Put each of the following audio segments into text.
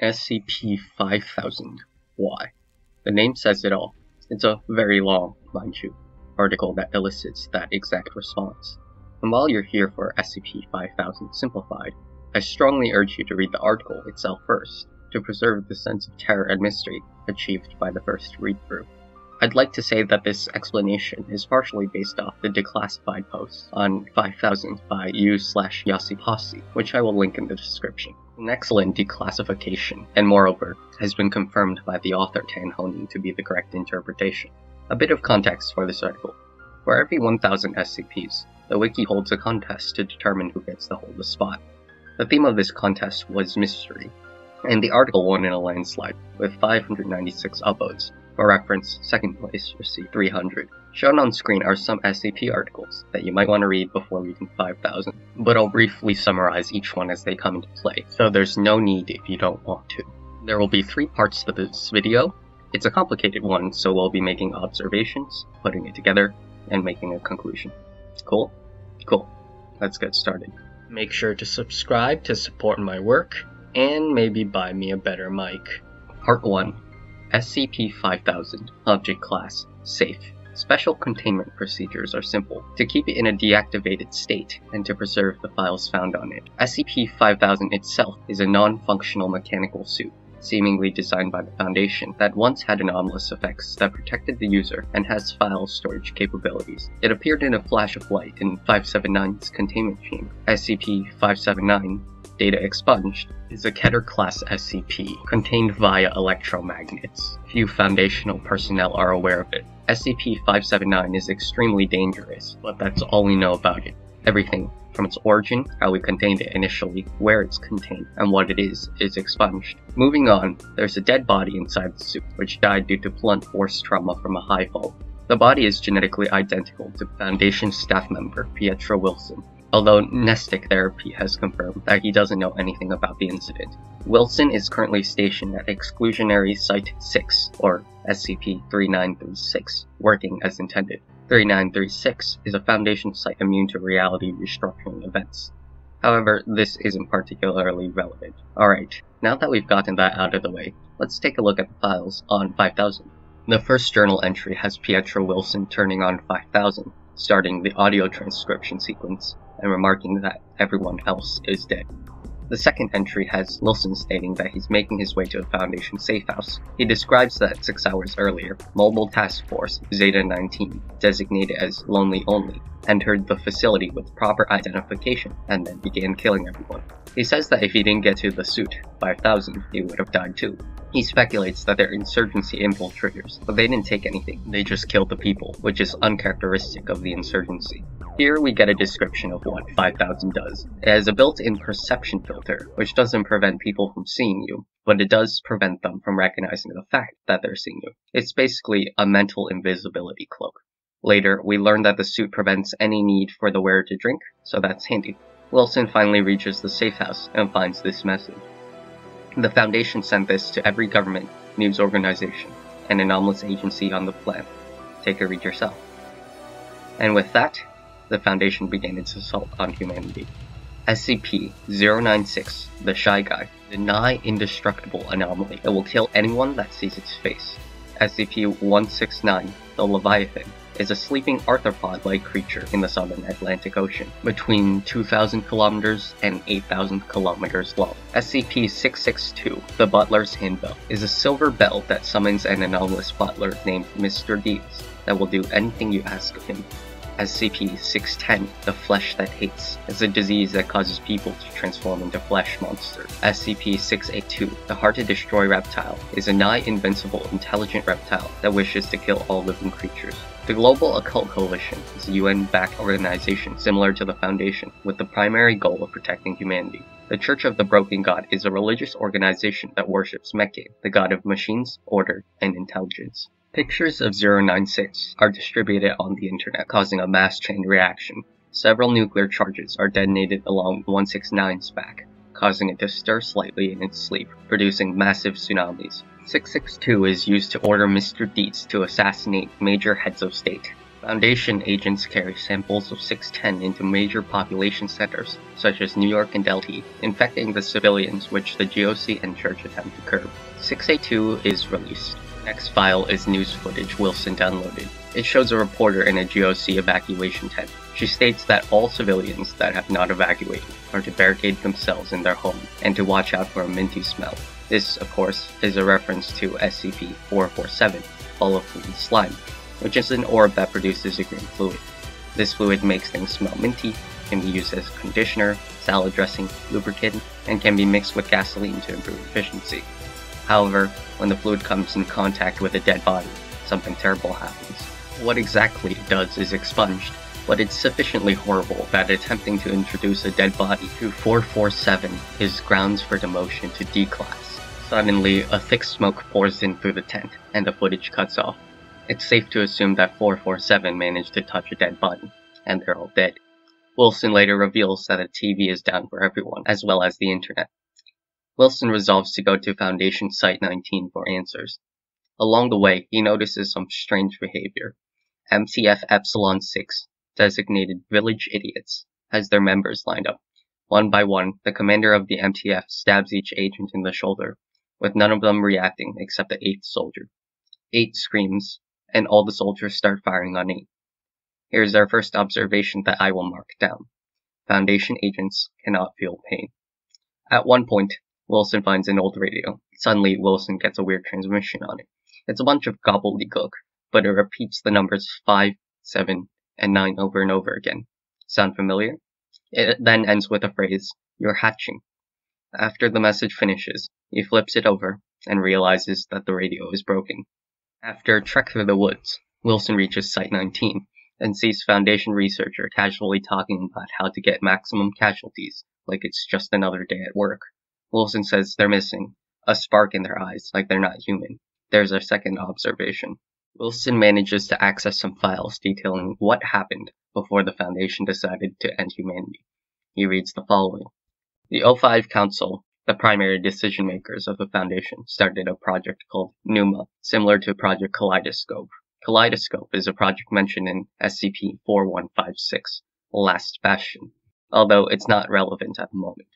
SCP-5000. Why? The name says it all. It's a very long, mind you, article that elicits that exact response. And while you're here for SCP-5000 Simplified, I strongly urge you to read the article itself first, to preserve the sense of terror and mystery achieved by the first read-through. I'd like to say that this explanation is partially based off the declassified post on 5000 by u/Yossi, which I will link in the description. An excellent declassification, and moreover, has been confirmed by the author Tanhony to be the correct interpretation. A bit of context for this article. For every 1000 SCPs, the wiki holds a contest to determine who gets to hold the spot. The theme of this contest was mystery, and the article won in a landslide, with 596 upvotes. For reference, second place received 300. Shown on screen are some SCP articles that you might want to read before reading 5000, but I'll briefly summarize each one as they come into play, so there's no need if you don't want to. There will be 3 parts to this video. It's a complicated one, so we'll be making observations, putting it together, and making a conclusion. Cool? Cool. Let's get started. Make sure to subscribe to support my work, and maybe buy me a better mic. Part 1. SCP-5000. Object Class. Safe. Special containment procedures are simple, to keep it in a deactivated state, and to preserve the files found on it. SCP-5000 itself is a non-functional mechanical suit, seemingly designed by the Foundation, that once had anomalous effects that protected the user and has file storage capabilities. It appeared in a flash of light in 579's containment chamber. SCP-579, data expunged, is a Keter class SCP, contained via electromagnets. Few Foundational personnel are aware of it. SCP-579 is extremely dangerous, but that's all we know about it. Everything from its origin, how we contained it initially, where it's contained, and what it is expunged. Moving on, there's a dead body inside the suit, which died due to blunt force trauma from a high fall. The body is genetically identical to Foundation staff member Pietro Wilson, although Nestic Therapy has confirmed that he doesn't know anything about the incident. Wilson is currently stationed at Exclusionary Site 6, or SCP-3936, working as intended. 3936 is a Foundation site immune to reality restructuring events. However, this isn't particularly relevant. Alright, now that we've gotten that out of the way, let's take a look at the files on 5000. The first journal entry has Pietro Wilson turning on 5000, starting the audio transcription sequence, and remarking that everyone else is dead. The second entry has Wilson stating that he's making his way to a Foundation safe house. He describes that 6 hours earlier, Mobile Task Force Zeta-19, designated as Lonely Only, entered the facility with proper identification and then began killing everyone. He says that if he didn't get to the suit, 5000, he would have died too. He speculates that they're insurgency infiltrators, but they didn't take anything, they just killed the people, which is uncharacteristic of the insurgency. Here we get a description of what 5000 does. It has a built-in perception filter, which doesn't prevent people from seeing you, but it does prevent them from recognizing the fact that they're seeing you. It's basically a mental invisibility cloak. Later, we learn that the suit prevents any need for the wearer to drink, so that's handy. Wilson finally reaches the safe house and finds this message. The Foundation sent this to every government, news organization, and anomalous agency on the planet. Take a read yourself. And with that, the Foundation began its assault on humanity. SCP-096, the Shy Guy, the nigh-indestructible anomaly that will kill anyone that sees its face. SCP-169, the Leviathan, is a sleeping arthropod-like creature in the southern Atlantic Ocean, between 2,000 kilometers and 8,000 kilometers long. SCP-662, the Butler's Handbook, is a silver bell that summons an anomalous butler named Mr. Deus that will do anything you ask of him. SCP-610, the Flesh That Hates, is a disease that causes people to transform into flesh monsters. SCP-682, the Hard to Destroy reptile, is a nigh-invincible intelligent reptile that wishes to kill all living creatures. The Global Occult Coalition is a UN-backed organization similar to the Foundation, with the primary goal of protecting humanity. The Church of the Broken God is a religious organization that worships Mekhe, the god of machines, order, and intelligence. Pictures of 096 are distributed on the internet, causing a mass chain reaction. Several nuclear charges are detonated along 169's back, causing it to stir slightly in its sleep, producing massive tsunamis. 662 is used to order Mr. Deus to assassinate major heads of state. Foundation agents carry samples of 610 into major population centers, such as New York and Delhi, infecting the civilians which the GOC and Church attempt to curb. 682 is released. Next file is news footage Wilson downloaded. It shows a reporter in a GOC evacuation tent. She states that all civilians that have not evacuated are to barricade themselves in their home and to watch out for a minty smell. This, of course, is a reference to SCP-447, Olympian slime, which is an orb that produces a green fluid. This fluid makes things smell minty, can be used as conditioner, salad dressing, lubricant, and can be mixed with gasoline to improve efficiency. However, when the fluid comes in contact with a dead body, something terrible happens. What exactly it does is expunged, but it's sufficiently horrible that attempting to introduce a dead body to 447 is grounds for demotion to D-Class. Suddenly, a thick smoke pours in through the tent, and the footage cuts off. It's safe to assume that 447 managed to touch a dead body, and they're all dead. Wilson later reveals that a TV is down for everyone, as well as the internet. Wilson resolves to go to Foundation Site 19 for answers. Along the way, he notices some strange behavior. MTF Epsilon 6, designated Village Idiots, has their members lined up. One by one, the commander of the MTF stabs each agent in the shoulder, with none of them reacting except the 8th soldier. 8 screams, and all the soldiers start firing on 8. Here's our first observation that I will mark down. Foundation agents cannot feel pain. At one point, Wilson finds an old radio. Suddenly, Wilson gets a weird transmission on it. It's a bunch of gobbledygook, but it repeats the numbers 5, 7, and 9 over and over again. Sound familiar? It then ends with the phrase, "You're hatching." After the message finishes, he flips it over and realizes that the radio is broken. After a trek through the woods, Wilson reaches Site 19 and sees Foundation researcher casually talking about how to get maximum casualties, like it's just another day at work. Wilson says they're missing a spark in their eyes, like they're not human. There's our second observation. Wilson manages to access some files detailing what happened before the Foundation decided to end humanity. He reads the following. The O5 Council, the primary decision makers of the Foundation, started a project called NUMA, similar to Project Kaleidoscope. Kaleidoscope is a project mentioned in SCP-4156, Last Bastion, although it's not relevant at the moment.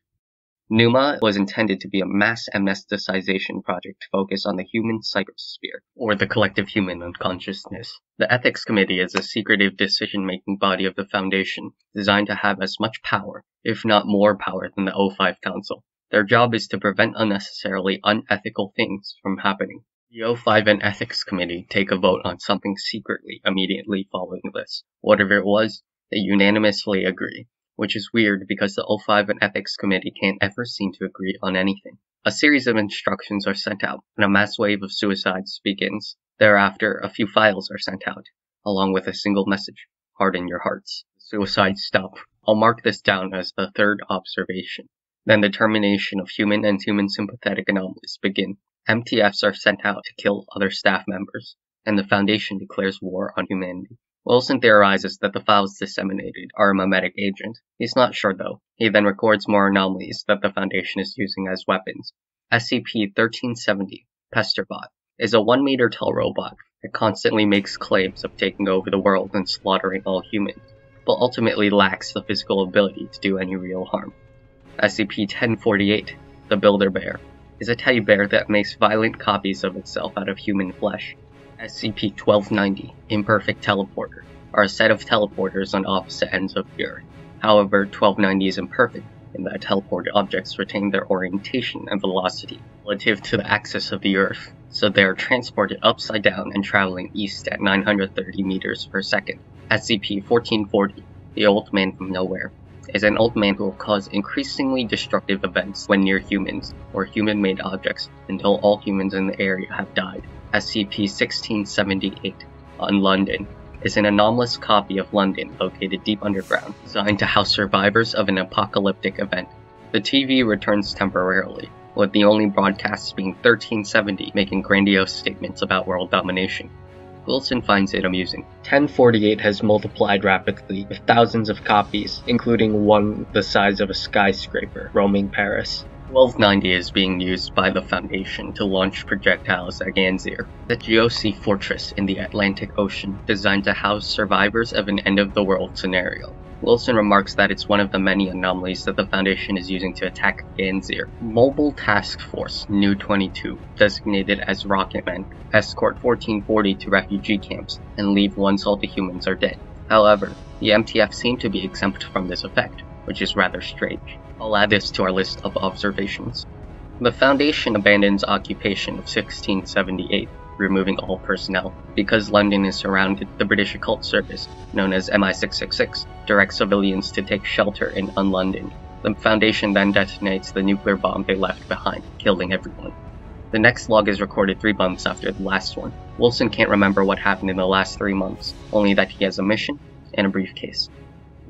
NUMA was intended to be a mass amnesticization project focused on the human psychosphere, or the collective human unconsciousness. The Ethics Committee is a secretive decision-making body of the Foundation, designed to have as much power, if not more power, than the O5 Council. Their job is to prevent unnecessarily unethical things from happening. The O5 and Ethics Committee take a vote on something secretly immediately following this. Whatever it was, they unanimously agree. Which is weird because the O5 and Ethics Committee can't ever seem to agree on anything. A series of instructions are sent out, and a mass wave of suicides begins. Thereafter, a few files are sent out, along with a single message, "Harden your hearts." Suicides stop. I'll mark this down as the third observation. Then the termination of human and human sympathetic anomalies begin. MTFs are sent out to kill other staff members, and the Foundation declares war on humanity. Wilson theorizes that the files disseminated are a memetic agent. He's not sure though. He then records more anomalies that the Foundation is using as weapons. SCP-1370 Pesterbot is a 1-meter tall robot that constantly makes claims of taking over the world and slaughtering all humans, but ultimately lacks the physical ability to do any real harm. SCP-1048 the Builder Bear is a teddy bear that makes violent copies of itself out of human flesh. SCP-1290, Imperfect Teleporter, are a set of teleporters on opposite ends of the Earth. However, 1290 is imperfect in that teleported objects retain their orientation and velocity relative to the axis of the Earth, so they are transported upside down and traveling east at 930 meters per second. SCP-1440, the Old Man from Nowhere, is an old man who will cause increasingly destructive events when near humans or human-made objects until all humans in the area have died. SCP-1678 on London is an anomalous copy of London located deep underground, designed to house survivors of an apocalyptic event. The TV returns temporarily, with the only broadcasts being 1370 making grandiose statements about world domination. Wilson finds it amusing. 1048 has multiplied rapidly, with thousands of copies, including one the size of a skyscraper, roaming Paris. 1290 is being used by the Foundation to launch projectiles at Ganzir, the geosea fortress in the Atlantic Ocean designed to house survivors of an end-of-the-world scenario. Wilson remarks that it's one of the many anomalies that the Foundation is using to attack Ganzir. Mobile Task Force Nu-22, designated as Rocketmen, escort 1440 to refugee camps and leave once all the humans are dead. However, the MTF seem to be exempt from this effect, which is rather strange. I'll add this to our list of observations. The Foundation abandons occupation of 1678, removing all personnel, because London is surrounded. The British Occult Service, known as MI666, directs civilians to take shelter in Un-London. The Foundation then detonates the nuclear bomb they left behind, killing everyone. The next log is recorded 3 months after the last one. Wilson can't remember what happened in the last 3 months, only that he has a mission and a briefcase.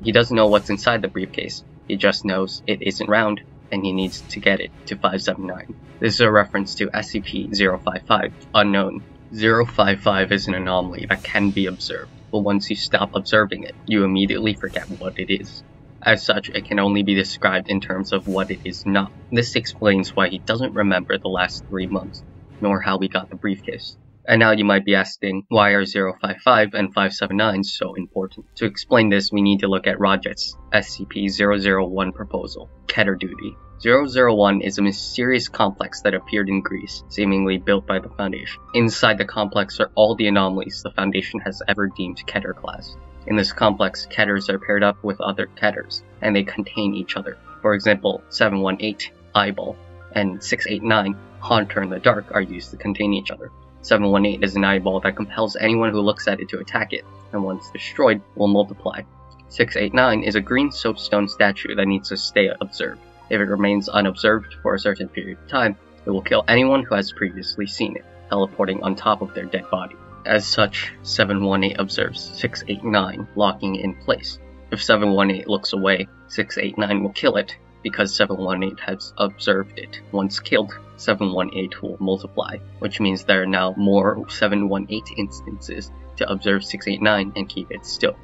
He doesn't know what's inside the briefcase, he just knows it isn't round, and he needs to get it to 579. This is a reference to SCP-055, unknown. 055 is an anomaly that can be observed, but once you stop observing it, you immediately forget what it is. As such, it can only be described in terms of what it is not. This explains why he doesn't remember the last 3 months, nor how we got the briefcase. And now you might be asking, why are 055 and 579 so important? To explain this, we need to look at Roget's SCP-001 Proposal, Keter Duty. 001 is a mysterious complex that appeared in Greece, seemingly built by the Foundation. Inside the complex are all the anomalies the Foundation has ever deemed Keter class. In this complex, Keters are paired up with other Keters, and they contain each other. For example, 718, Eyeball, and 689, Haunter in the Dark are used to contain each other. 718 is an eyeball that compels anyone who looks at it to attack it, and once destroyed, will multiply. 689 is a green soapstone statue that needs to stay observed. If it remains unobserved for a certain period of time, it will kill anyone who has previously seen it, teleporting on top of their dead body. As such, 718 observes 689, locking it in place. If 718 looks away, 689 will kill it, because 718 has observed it. Once killed, 718 will multiply, which means there are now more 718 instances to observe 689 and keep it still.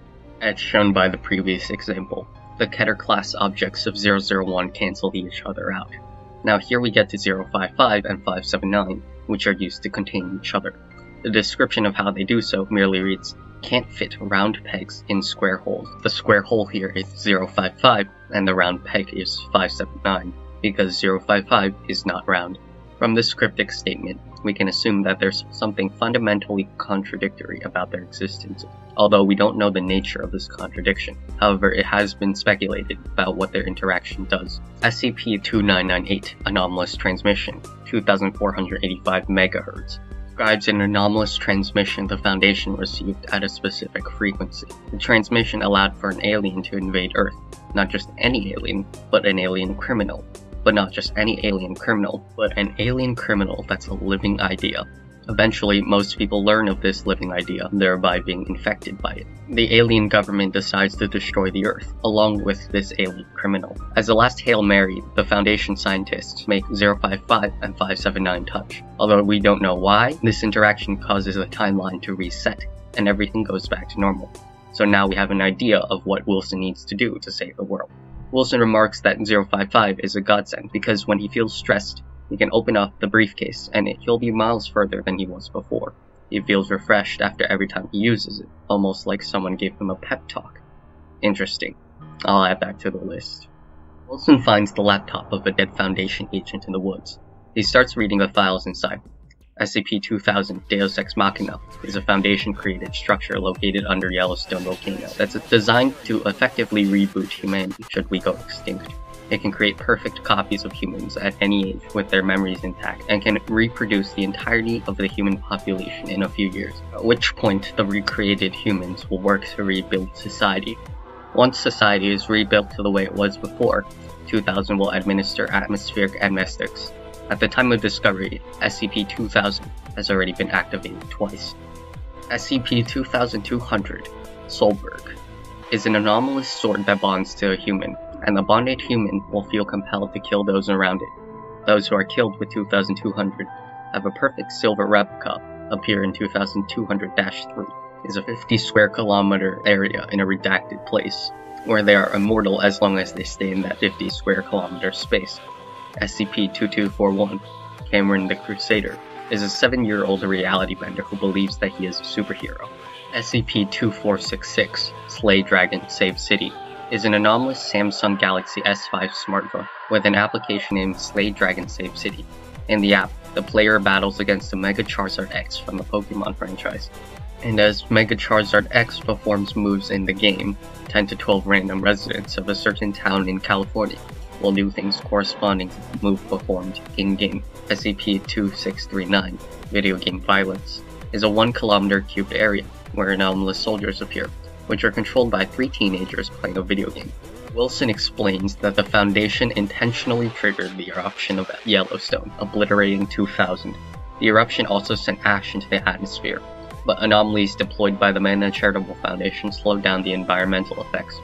As shown by the previous example, the Keter class objects of 001 cancel each other out. Now here we get to 055 and 579, which are used to contain each other. The description of how they do so merely reads, can't fit round pegs in square holes. The square hole here is 055 and the round peg is 579, because 055 is not round. From this cryptic statement, we can assume that there's something fundamentally contradictory about their existence, although we don't know the nature of this contradiction. However, it has been speculated about what their interaction does. SCP-2998, Anomalous Transmission, 2485 MHz. Describes an anomalous transmission the Foundation received at a specific frequency. The transmission allowed for an alien to invade Earth. Not just any alien, but an alien criminal. But not just any alien criminal, but an alien criminal that's a living idea. Eventually, most people learn of this living idea, thereby being infected by it. The alien government decides to destroy the Earth, along with this alien criminal. As a last Hail Mary, the Foundation scientists make 055 and 579 touch. Although we don't know why, this interaction causes the timeline to reset, and everything goes back to normal. So now we have an idea of what Wilson needs to do to save the world. Wilson remarks that 055 is a godsend because when he feels stressed, he can open up the briefcase and he'll be miles further than he was before. He feels refreshed after every time he uses it, almost like someone gave him a pep talk. Interesting. I'll add that to the list. Wilson finds the laptop of a dead Foundation agent in the woods. He starts reading the files inside. SCP-2000 Deus Ex Machina is a Foundation-created structure located under Yellowstone Volcano that's designed to effectively reboot humanity should we go extinct. It can create perfect copies of humans at any age with their memories intact, and can reproduce the entirety of the human population in a few years, at which point the recreated humans will work to rebuild society. Once society is rebuilt to the way it was before, 2000 will administer atmospheric amnestics. At the time of discovery, SCP-2000 has already been activated twice. SCP-2200 Solberg is an anomalous sword that bonds to a human, and the bonded human will feel compelled to kill those around it. Those who are killed with 2200 have a perfect silver replica appear in 2200-3. Is a 50 square kilometer area in a redacted place, where they are immortal as long as they stay in that 50 square kilometer space. SCP-2241, Cameron the Crusader, is a 7-year-old reality bender who believes that he is a superhero. SCP-2466, Slay Dragon Save City, is an anomalous Samsung Galaxy S5 smartphone with an application named Slay Dragon Save City. In the app, the player battles against the Mega Charizard X from the Pokemon franchise. And as Mega Charizard X performs moves in the game, 10 to 12 random residents of a certain town in California will do things corresponding to the move performed in-game. SCP-2639, Video Game Violence, is a 1 kilometer cubed area where anomalous soldiers appear, which are controlled by 3 teenagers playing a video game. Wilson explains that the Foundation intentionally triggered the eruption of Yellowstone, obliterating 2000. The eruption also sent ash into the atmosphere, but anomalies deployed by the Mana Charitable Foundation slowed down the environmental effects.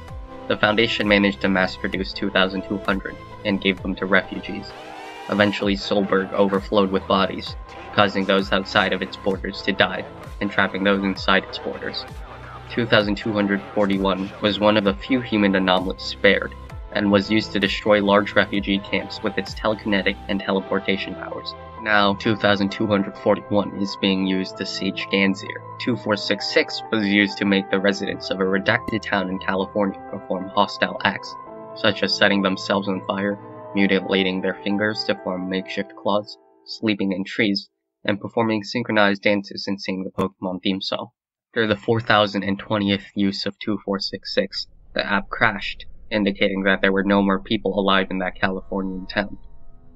The Foundation managed to mass-produce 2,200 and gave them to refugees. Eventually, Solberg overflowed with bodies, causing those outside of its borders to die, and trapping those inside its borders. 2241 was one of the few human anomalies spared, and was used to destroy large refugee camps with its telekinetic and teleportation powers. Now, 2241 is being used to siege Ganzir. 2466 was used to make the residents of a redacted town in California perform hostile acts, such as setting themselves on fire, mutilating their fingers to form makeshift claws, sleeping in trees, and performing synchronized dances and singing the Pokemon theme song. After the 4020th use of 2466, the app crashed, indicating that there were no more people alive in that Californian town.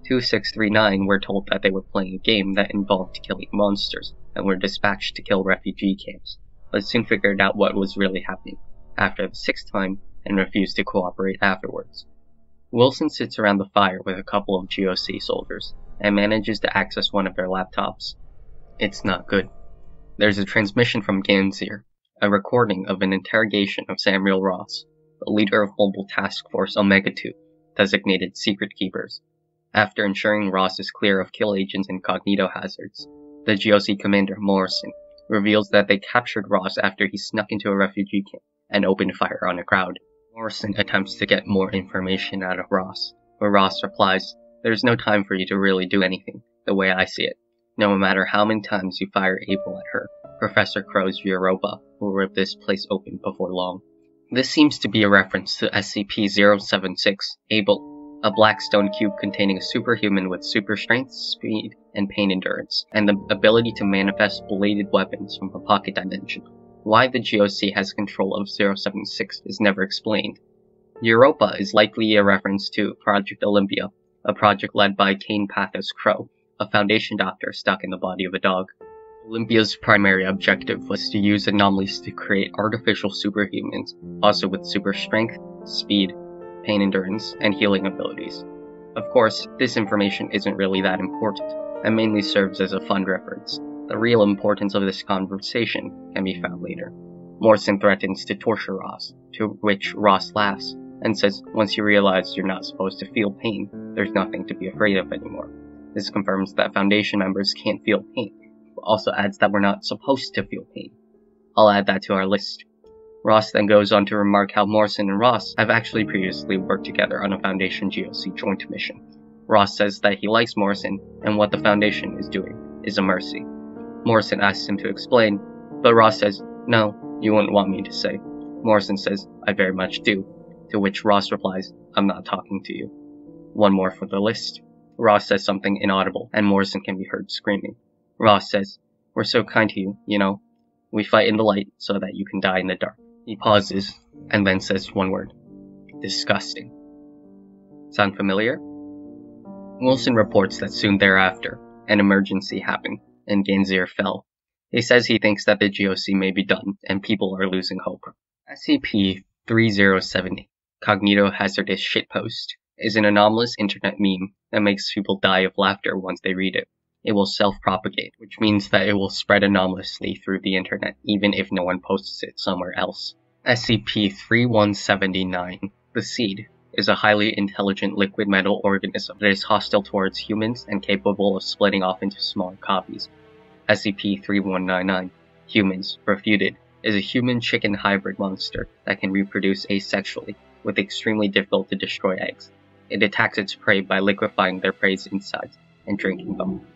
2639 were told that they were playing a game that involved killing monsters, and were dispatched to kill refugee camps, but soon figured out what was really happening, after the 6th time, and refused to cooperate afterwards. Wilson sits around the fire with a couple of GOC soldiers, and manages to access one of their laptops. It's not good. There's a transmission from Ganzir, a recording of an interrogation of Samuel Ross, the leader of Mobile Task Force Omega-2, designated Secret Keepers. After ensuring Ross is clear of kill agents and cognito hazards, the GOC commander, Morrison, reveals that they captured Ross after he snuck into a refugee camp and opened fire on a crowd. Morrison attempts to get more information out of Ross, where Ross replies, "There's no time for you to really do anything, the way I see it. No matter how many times you fire Abel at her, Professor Crow's Europa will rip this place open before long." This seems to be a reference to SCP-076, Abel, a black stone cube containing a superhuman with super strength, speed, and pain endurance, and the ability to manifest bladed weapons from a pocket dimension. Why the GOC has control of 076 is never explained. Europa is likely a reference to Project Olympia, a project led by Kane Pathos Crow, a Foundation doctor stuck in the body of a dog. Olympia's primary objective was to use anomalies to create artificial superhumans, also with super strength, speed, pain endurance, and healing abilities. Of course, this information isn't really that important, and mainly serves as a fun reference. The real importance of this conversation can be found later. Morrison threatens to torture Ross, to which Ross laughs, and says once you realize you're not supposed to feel pain, there's nothing to be afraid of anymore. This confirms that Foundation members can't feel pain, but also adds that we're not supposed to feel pain. I'll add that to our list. Ross then goes on to remark how Morrison and Ross have actually previously worked together on a Foundation GOC joint mission. Ross says that he likes Morrison, and what the Foundation is doing is a mercy. Morrison asks him to explain, but Ross says, "No, you wouldn't want me to say." Morrison says, "I very much do," to which Ross replies, "I'm not talking to you." One more for the list. Ross says something inaudible, and Morrison can be heard screaming. Ross says, "We're so kind to you, you know. We fight in the light so that you can die in the dark." He pauses, and then says one word. Disgusting. Sound familiar? Wilson reports that soon thereafter, an emergency happened, and Ganzir fell. He says he thinks that the GOC may be done, and people are losing hope. SCP-3070, Cognito Hazardous Shitpost, is an anomalous internet meme that makes people die of laughter once they read it. It will self-propagate, which means that it will spread anomalously through the internet, even if no one posts it somewhere else. SCP-3179, the Seed, is a highly intelligent liquid metal organism that is hostile towards humans and capable of splitting off into smaller copies. SCP-3199, Humans, Refuted, is a human-chicken hybrid monster that can reproduce asexually, with extremely difficult to destroy eggs. It attacks its prey by liquefying their prey's insides and drinking them.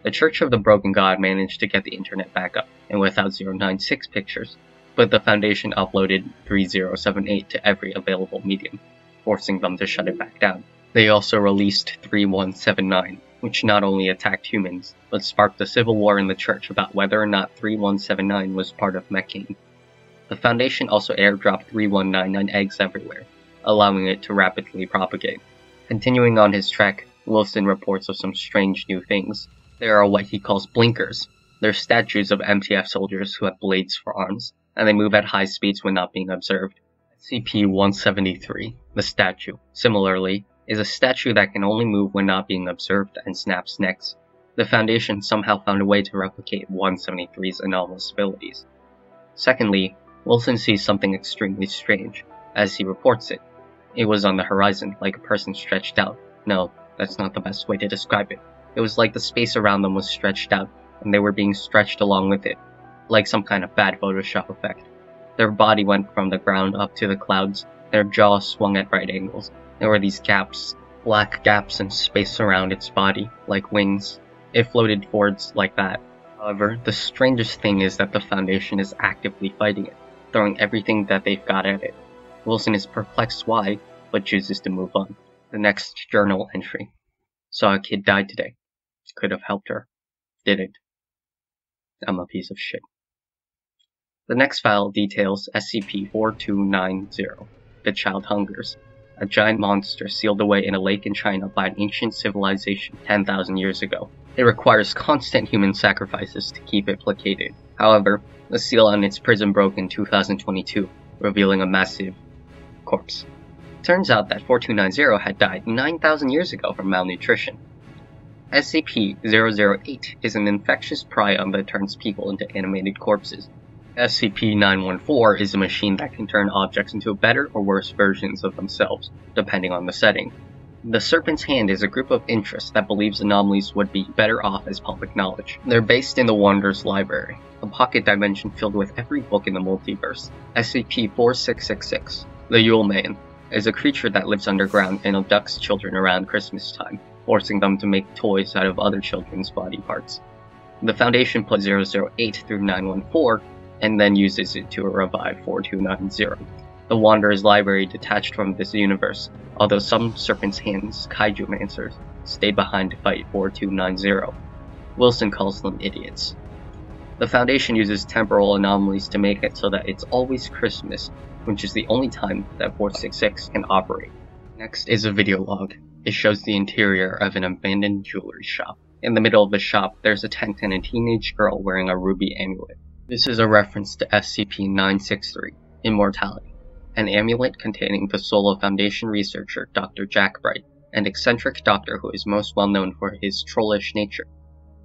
The Church of the Broken God managed to get the internet back up, and without 096 pictures, but the Foundation uploaded 3078 to every available medium, forcing them to shut it back down. They also released 3179, which not only attacked humans, but sparked a civil war in the Church about whether or not 3179 was part of Mechane. The Foundation also airdropped 3199 eggs everywhere, allowing it to rapidly propagate. Continuing on his trek, Wilson reports of some strange new things. There are what he calls blinkers. They're statues of MTF soldiers who have blades for arms, and they move at high speeds when not being observed. SCP-173, the statue, similarly, is a statue that can only move when not being observed and snaps necks. The Foundation somehow found a way to replicate 173's anomalous abilities. Secondly, Wilson sees something extremely strange, as he reports it. It was on the horizon, like a person stretched out. No, that's not the best way to describe it. It was like the space around them was stretched out, and they were being stretched along with it, like some kind of bad Photoshop effect. Their body went from the ground up to the clouds, their jaw swung at right angles. There were these gaps, black gaps in space around its body, like wings. It floated forwards like that. However, the strangest thing is that the Foundation is actively fighting it, throwing everything that they've got at it. Wilson is perplexed why, but chooses to move on. The next journal entry. Saw a kid die today. Could have helped her. Didn't. I'm a piece of shit. The next file details SCP-4290, The Child Hungers, a giant monster sealed away in a lake in China by an ancient civilization 10,000 years ago. It requires constant human sacrifices to keep it placated. However, the seal on its prison broke in 2022, revealing a massive corpse. Turns out that 4290 had died 9,000 years ago from malnutrition. SCP-008 is an infectious prion that turns people into animated corpses. SCP-914 is a machine that can turn objects into better or worse versions of themselves, depending on the setting. The Serpent's Hand is a group of interests that believes anomalies would be better off as public knowledge. They're based in the Wanderer's Library, a pocket dimension filled with every book in the multiverse. SCP-4666, the Old Man, is a creature that lives underground and abducts children around Christmas time, forcing them to make toys out of other children's body parts. The Foundation put 008 through 914, and then uses it to revive 4290. The Wanderer's Library detached from this universe, although some Serpent's Hands Kaiju-mancers stayed behind to fight 4290. Wilson calls them idiots. The Foundation uses temporal anomalies to make it so that it's always Christmas, which is the only time that 466 can operate. Next is a video log. It shows the interior of an abandoned jewelry shop. In the middle of the shop, there's a tent and a teenage girl wearing a ruby amulet. This is a reference to SCP-963, Immortality, an amulet containing the soul of Foundation researcher Dr. Jack Bright, an eccentric doctor who is most well known for his trollish nature.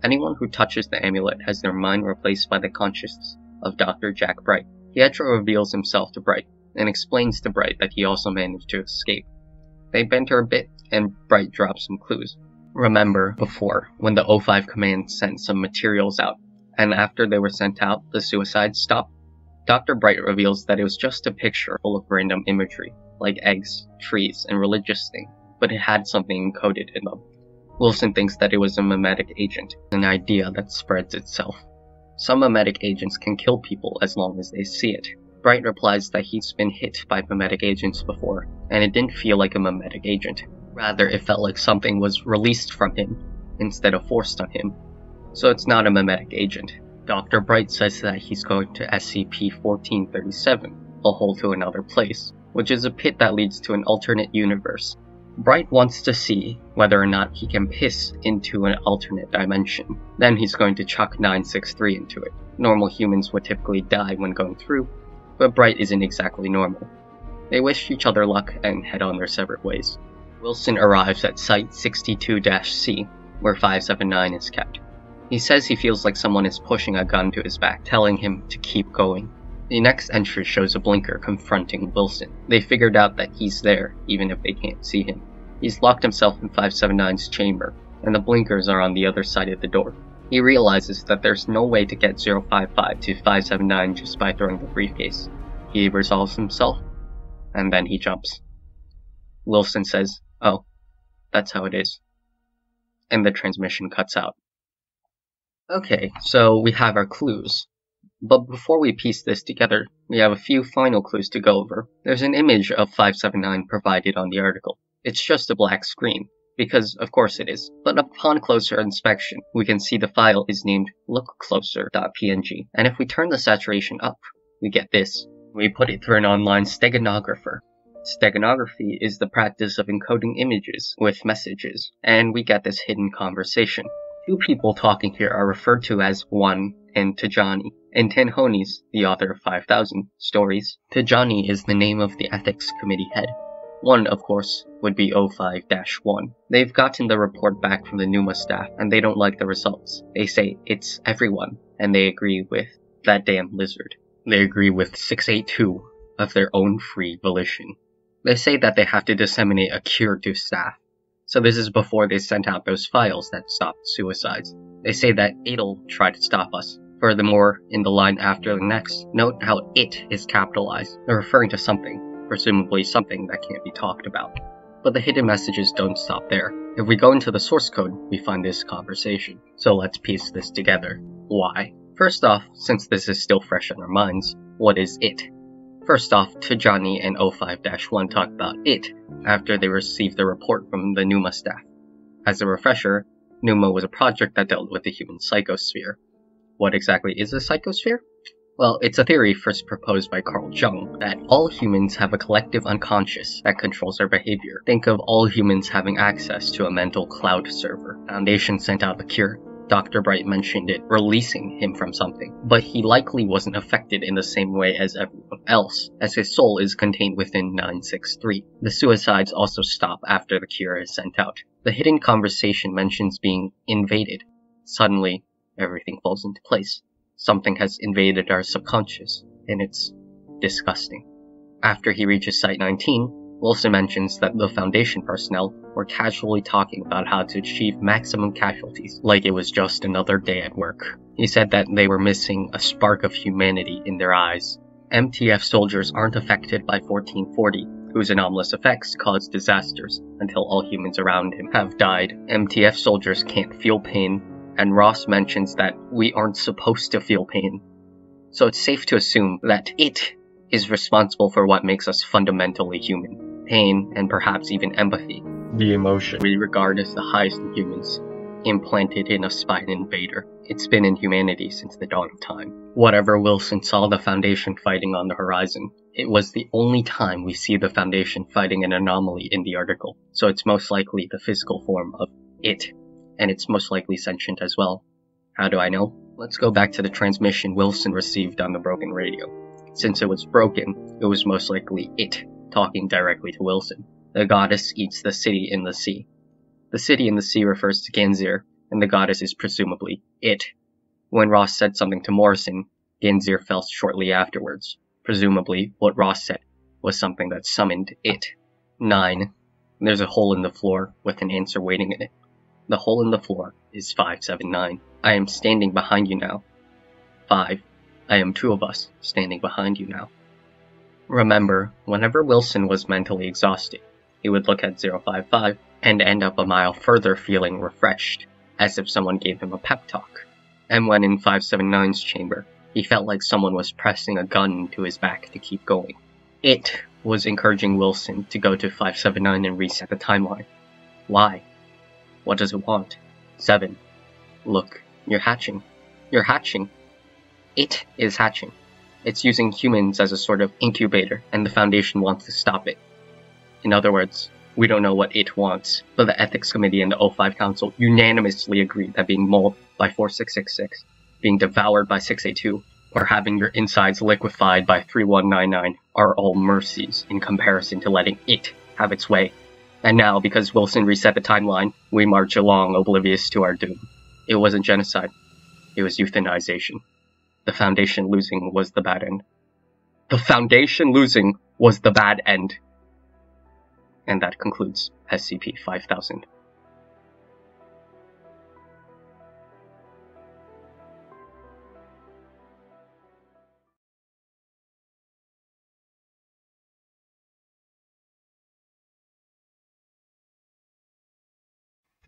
Anyone who touches the amulet has their mind replaced by the consciousness of Dr. Jack Bright. Pietro reveals himself to Bright, and explains to Bright that he also managed to escape. They banter a bit, and Bright drops some clues. Remember before, when the O5 command sent some materials out, and after they were sent out, the suicides stopped? Dr. Bright reveals that it was just a picture full of random imagery, like eggs, trees, and religious things, but it had something encoded in them. Wilson thinks that it was a memetic agent, an idea that spreads itself. Some memetic agents can kill people as long as they see it. Bright replies that he's been hit by memetic agents before, and it didn't feel like a memetic agent. Rather, it felt like something was released from him, instead of forced on him. So it's not a memetic agent. Dr. Bright says that he's going to SCP-1437, a hole to another place, which is a pit that leads to an alternate universe. Bright wants to see whether or not he can piss into an alternate dimension. Then he's going to chuck 963 into it. Normal humans would typically die when going through, but Bright isn't exactly normal. They wish each other luck and head on their separate ways. Wilson arrives at Site 62-C, where 579 is kept. He says he feels like someone is pushing a gun to his back, telling him to keep going. The next entry shows a blinker confronting Wilson. They figured out that he's there, even if they can't see him. He's locked himself in 579's chamber, and the blinkers are on the other side of the door. He realizes that there's no way to get 055 to 579 just by throwing the briefcase. He resolves himself, and then he jumps. Wilson says, Oh, that's how it is. And the transmission cuts out. Okay, so we have our clues. But before we piece this together, we have a few final clues to go over. There's an image of 579 provided on the article. It's just a black screen, because of course it is. But upon closer inspection, we can see the file is named lookcloser.png, and if we turn the saturation up, we get this. We put it through an online steganographer. Steganography is the practice of encoding images with messages, and we get this hidden conversation. Two people talking here are referred to as One and Tajani, and Tanhonis, the author of 5,000 stories. Tajani is the name of the ethics committee head. One, of course, would be 05-1. They've gotten the report back from the Numa staff, and they don't like the results. They say it's everyone, and they agree with that damn lizard. They agree with 682 of their own free volition. They say that they have to disseminate a cure to staff. So this is before they sent out those files that stopped suicides. They say that it'll try to stop us. Furthermore, in the line after the next, note how it is capitalized. They're referring to something, presumably something that can't be talked about. But the hidden messages don't stop there. If we go into the source code, we find this conversation. So let's piece this together. Why? First off, since this is still fresh in our minds, what is it? First off, Tajani and 05-1 talk about it after they received the report from the Numa staff. As a refresher, Numa was a project that dealt with the human psychosphere. What exactly is a psychosphere? Well, it's a theory first proposed by Carl Jung, that all humans have a collective unconscious that controls their behavior. Think of all humans having access to a mental cloud server. Foundation sent out the cure. Dr. Bright mentioned it releasing him from something, but he likely wasn't affected in the same way as everyone else, as his soul is contained within 963. The suicides also stop after the cure is sent out. The hidden conversation mentions being invaded. Suddenly, everything falls into place. Something has invaded our subconscious, and it's disgusting. After he reaches Site 19, Wilson mentions that the Foundation personnel were casually talking about how to achieve maximum casualties, like it was just another day at work. He said that they were missing a spark of humanity in their eyes. MTF soldiers aren't affected by 1440, whose anomalous effects cause disasters until all humans around him have died. MTF soldiers can't feel pain, and Ross mentions that we aren't supposed to feel pain. So it's safe to assume that it is responsible for what makes us fundamentally human. Pain, and perhaps even empathy. The emotion we regard as the highest in humans, implanted in us by an invader. It's been in humanity since the dawn of time. Whatever Wilson saw the Foundation fighting on the horizon, it was the only time we see the Foundation fighting an anomaly in the article, so it's most likely the physical form of it, and it's most likely sentient as well. How do I know? Let's go back to the transmission Wilson received on the broken radio. Since it was broken, it was most likely it, talking directly to Wilson. The goddess eats the city in the sea. The city in the sea refers to Ganzir, and the goddess is presumably it. When Ross said something to Morrison, Ganzir fell shortly afterwards. Presumably, what Ross said was something that summoned it. 9. There's a hole in the floor with an answer waiting in it. The hole in the floor is 579. I am standing behind you now. 5. I am two of us standing behind you now. Remember, whenever Wilson was mentally exhausted, he would look at 055 and end up a mile further feeling refreshed, as if someone gave him a pep talk. And when in 579's chamber, he felt like someone was pressing a gun to his back to keep going. It was encouraging Wilson to go to 579 and reset the timeline. Why? What does it want? 7. Look, you're hatching. You're hatching. It is hatching. It's using humans as a sort of incubator, and the Foundation wants to stop it. In other words, we don't know what it wants, but the Ethics Committee and the O5 Council unanimously agree that being mauled by 4666, being devoured by 682, or having your insides liquefied by 3199 are all mercies in comparison to letting it have its way. And now, because Wilson reset the timeline, we march along oblivious to our doom. It wasn't genocide. It was euthanization. The Foundation losing was the bad end. The Foundation losing was the bad end. And that concludes SCP-5000.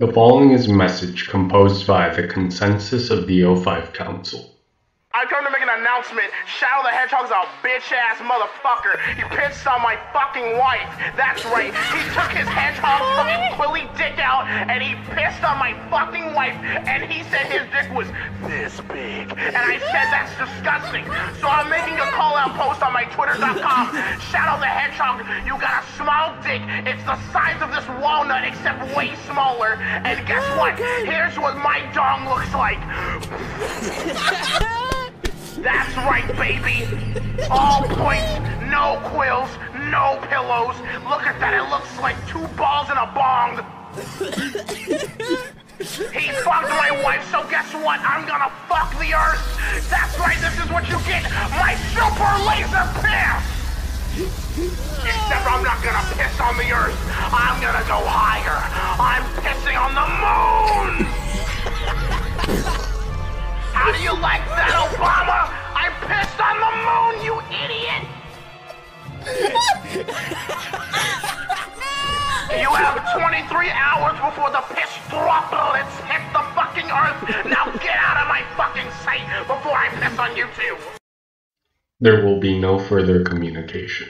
The following is a message composed by the consensus of the O5 Council. I come to make an announcement. Shadow the Hedgehog's a bitch-ass motherfucker. He pissed on my fucking wife. That's right. He took his hedgehog fucking quilly dick out and he pissed on my fucking wife and he said his dick was this big. And I said that's disgusting. So I'm making a call-out post on my Twitter.com. Shadow the Hedgehog, you got a small dick. It's the size of this walnut except way smaller. And guess what? Here's what my dong looks like. That's right, baby. All points, no quills, no pillows. Look at that, it looks like two balls in a bong. He fucked my wife, so guess what? I'm gonna fuck the earth. That's right, this is what you get. My super laser piss. Except I'm not gonna piss on the earth. I'm gonna go higher. I'm pissing on the moon. How do you like that, Obama? I pissed on the moon, you idiot! You have 23 hours before the piss droplets hit the fucking earth. Now get out of my fucking sight before I piss on you too. There will be no further communication.